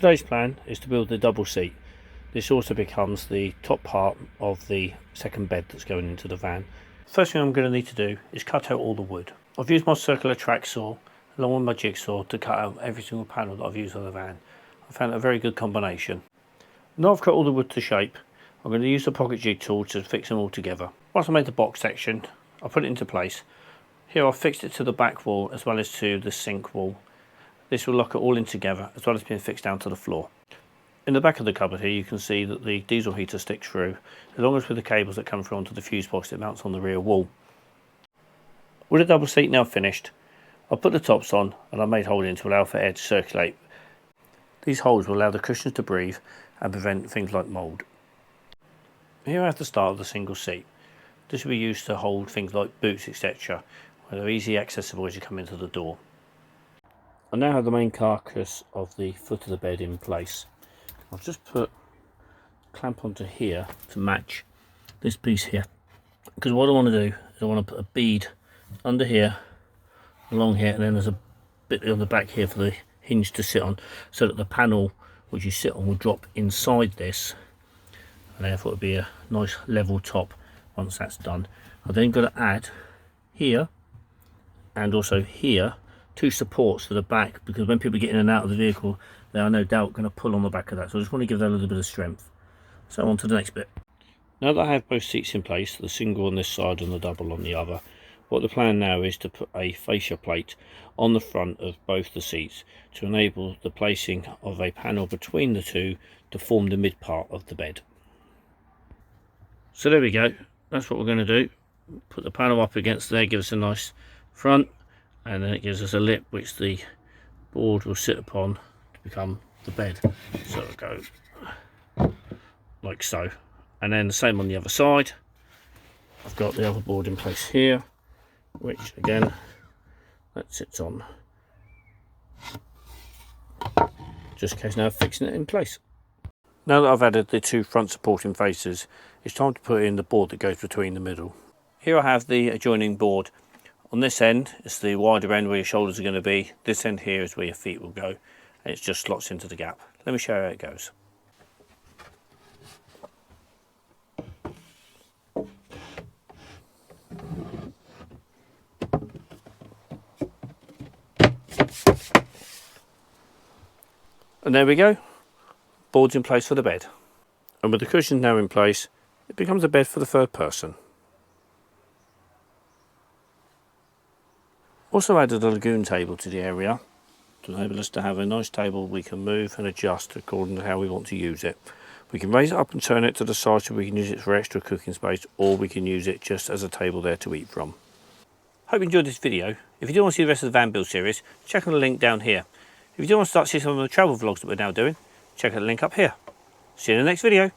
Today's plan is to build the double seat. This also becomes the top part of the second bed that's going into the van. First thing I'm going to need to do is cut out all the wood. I've used my circular track saw along with my jigsaw to cut out every single panel that I've used on the van. I found a very good combination. Now I've cut all the wood to shape, I'm going to use the pocket jig tool to fix them all together. Once I made the box section, I'll put it into place. Here I've fixed it to the back wall as well as to the sink wall. This will lock it all in together as well as being fixed down to the floor. In the back of the cupboard here you can see that the diesel heater sticks through, along as with the cables that come through onto the fuse box that mounts on the rear wall. With the double seat now finished, I've put the tops on and I've made holes in to allow for air to circulate. These holes will allow the cushions to breathe and prevent things like mould. Here I have the start of the single seat. This will be used to hold things like boots, etc., where they're easily accessible as you come into the door. I now have the main carcass of the foot of the bed in place. I'll just put a clamp onto here to match this piece here, because what I want to do is I want to put a bead under here, along here, and then there's a bit on the back here for the hinge to sit on, so that the panel which you sit on will drop inside this, and therefore it'll be a nice level top once that's done. I've then got to add here and also here two supports for the back, because when people get in and out of the vehicle they are no doubt going to pull on the back of that, so I just want to give that a little bit of strength. So on to the next bit. Now that I have both seats in place, the single on this side and the double on the other, what the plan now is to put a fascia plate on the front of both the seats to enable the placing of a panel between the two to form the mid part of the bed. So there we go, that's what we're going to do. Put the panel up against there, give us a nice front, and then it gives us a lip which the board will sit upon to become the bed. So it'll go like so, and then the same on the other side. I've got the other board in place here, which again that sits on, just in case now fixing it in place. Now that I've added the two front supporting faces, it's time to put in the board that goes between the middle. Here I have the adjoining board. On this end is the wider end where your shoulders are going to be. This end here is where your feet will go, and it just slots into the gap. Let me show you how it goes. And there we go, board's in place for the bed. And with the cushions now in place, it becomes a bed for the third person. Also added a lagoon table to the area to enable us to have a nice table we can move and adjust according to how we want to use it. We can raise it up and turn it to the side so we can use it for extra cooking space, or we can use it just as a table there to eat from. Hope you enjoyed this video. If you do want to see the rest of the van build series, check on the link down here. If you do want to start seeing some of the travel vlogs that we're now doing, check out the link up here. See you in the next video.